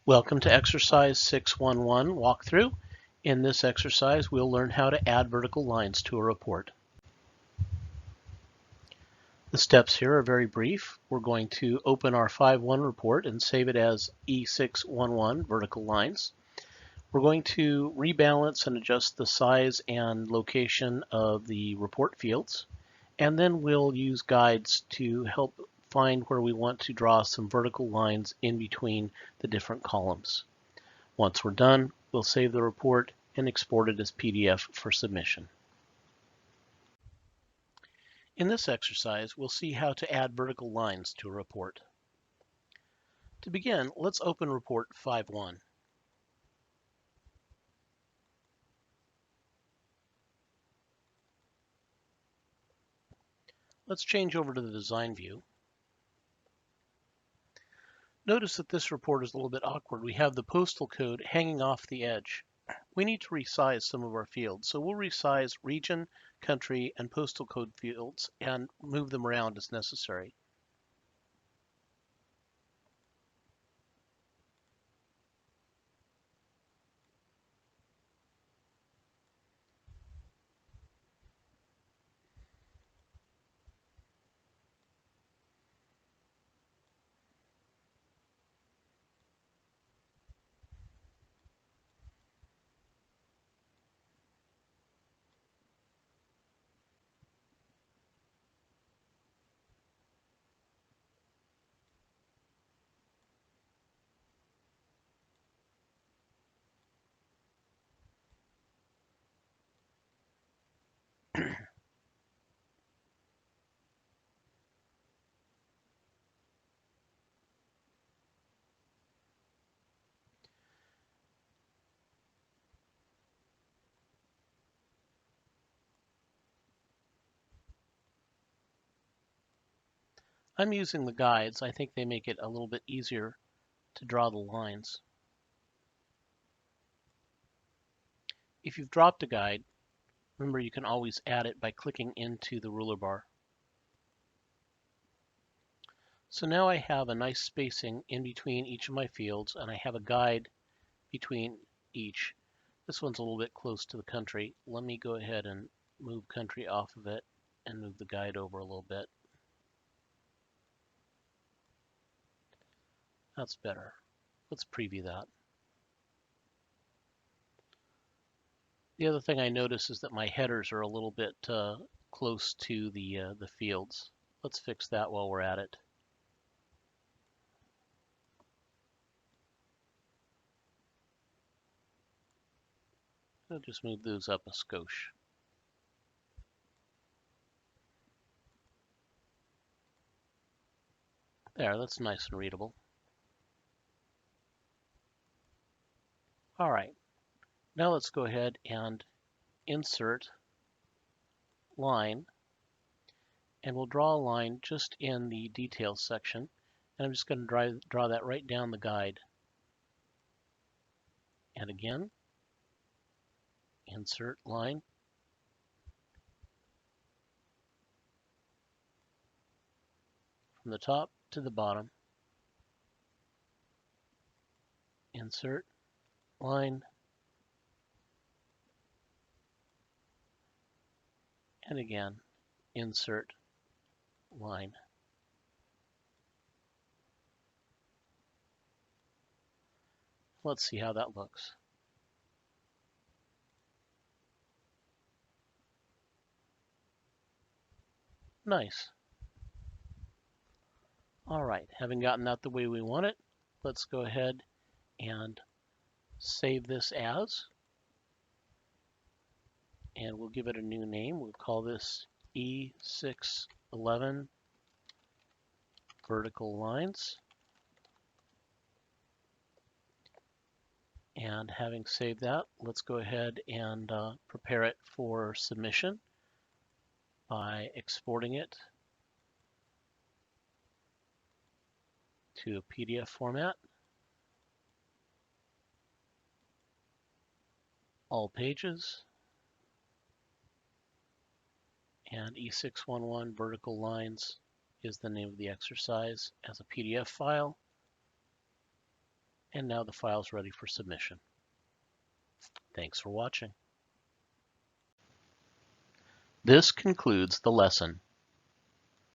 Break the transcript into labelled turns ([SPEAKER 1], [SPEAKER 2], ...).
[SPEAKER 1] Welcome to exercise 611 walkthrough. In this exercise, we'll learn how to add vertical lines to a report. The steps here are very brief. We're going to open our 5.1 report and save it as E611 vertical lines. We're going to rebalance and adjust the size and location of the report fields, and then we'll use guides to help find where we want to draw some vertical lines in between the different columns. Once we're done, we'll save the report and export it as PDF for submission. In this exercise, we'll see how to add vertical lines to a report. To begin, let's open report 5.1. Let's change over to the design view. Notice that this report is a little bit awkward. We have the postal code hanging off the edge. We need to resize some of our fields, so we'll resize region, country, and postal code fields and move them around as necessary. I'm using the guides. I think they make it a little bit easier to draw the lines. If you've dropped a guide, remember you can always add it by clicking into the ruler bar. So now I have a nice spacing in between each of my fields, and I have a guide between each. This one's a little bit close to the country. Let me go ahead and move country off of it and move the guide over a little bit. That's better. Let's preview that. The other thing I notice is that my headers are a little bit close to the fields. Let's fix that while we're at it. I'll just move those up a skosh. There, that's nice and readable. All right, now let's go ahead and insert line, and we'll draw a line just in the details section, and I'm just going to draw that right down the guide. And again, insert line, from the top to the bottom, insert line, and again, insert line. Let's see how that looks. Nice. All right, having gotten that the way we want it, let's go ahead and save this as, and we'll give it a new name. We'll call this E611 vertical lines. And having saved that, let's go ahead and prepare it for submission by exporting it to a PDF format. All pages. And E611 vertical lines is the name of the exercise as a PDF file. And now the file is ready for submission. Thanks for watching. This concludes the lesson.